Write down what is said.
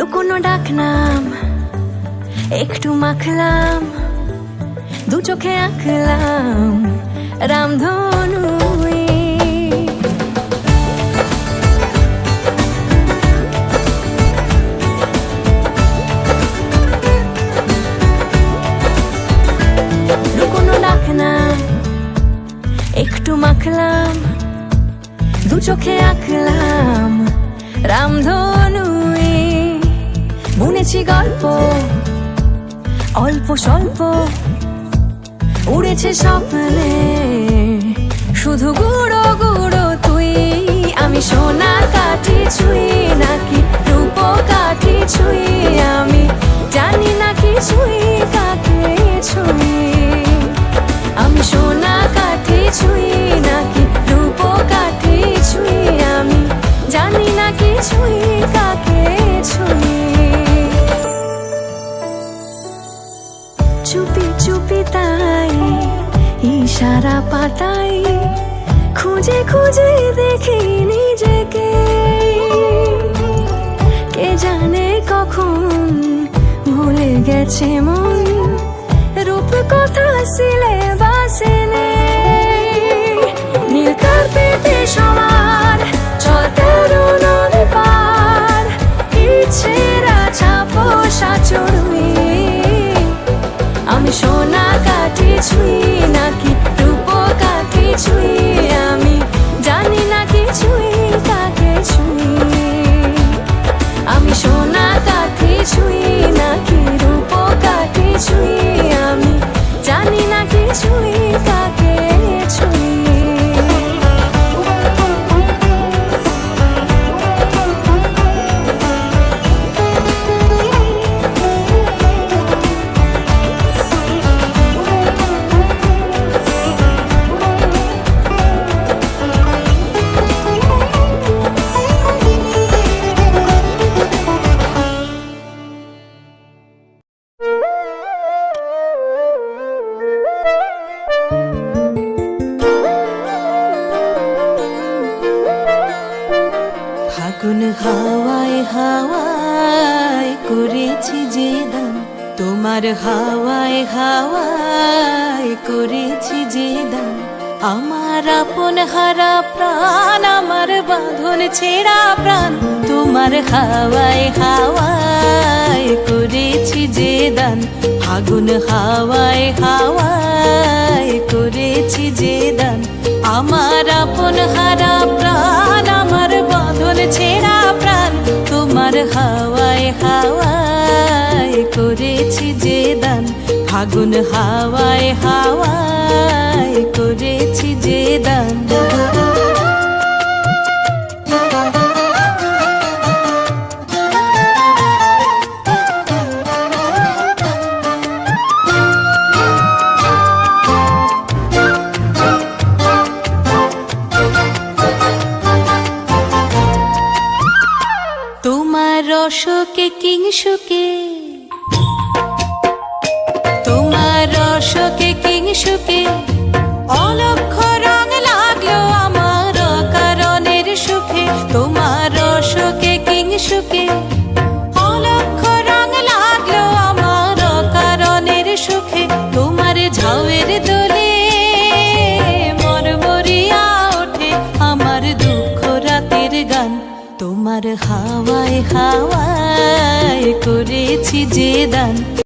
লুকোনো ডাকনাম একটু মাখলাম, দু চোখে আঁকলাম রামধনু। লুকোনো ডাকনাম একটু মাখলাম, দু চোখে আঁকলাম রামধনু। বুনেছি গল্প অল্প স্বল্প, উড়েছে স্বপ্নে শুধু গুঁড়ো গুঁড়ো তুই। আমি সোনা কাঠি ছুঁই নাকি রূপ কাঠি ছুঁই, আমি জানি না কিছুই কাকে ছুঁই। আমি সোনা কাঠি ছুঁই নাকি রূপ কাঠি ছুঁই, আমি জানি না কিছুই কাকে ছুঁই। চুপি চুপি তাই ইশারা পাতাই, খুঁজে খুঁজে দেখি নিজেকে। কে জানে কখন ভুলে গেছে মন, রূপ কথা সিলেবাসে নেই। নীল কার্পেটে সবার চলতে নদী পার, ইচ্ছেরা ছাপোষা চড়ুই। আমি সোনা কাঠি ছুঁই নাকি রূপ কাঠি ছুঁই, আমি জানি না কিছুই কাকে ছুঁই। আমি সোনা কাঠি ছুঁই নাকি রূপ কাঠি ছুঁই, আমি জানি না কিছুই কাকে ছুঁই। ফাগুন হাওয়ায় হাওয়ায় করেছি যে দান, তোমার হাওয়ায় হাওয়ায় করেছি যে দান। আমার আপন হারা প্রাণ, আমার বাঁধন ছেঁড়া প্রাণ, তোমার হাওয়ায় হাওয়ায় করেছি যে দান। ফাগুন হাওয়ায় হাওয়ায় করেছি যে দান। আমার আপন হারা প্রাণ, আমার বাঁধন ছেঁড়া প্রাণ, তোমার হাওয়ায় হাওয়ায় করেছি যে দান। ফাগুন হাওয়ায় হাওয়ায় করেছি যে দান। তোমার রসকে কিংসুকে, তোমার রসকে কিংসুকে, অলক্ষ রং লাগলো আমার কারণের সুখে। তোমার রসকে কিংসুকে, অলক্ষ রং লাগলো আমার কারণের সুখে। তোমার ঝাউয়ের দোলে মরমরিয়া ওঠে আমার দুঃখ রাতের গান। তোমার হাওয়ায় হাওয়ায় করেছি যে দান।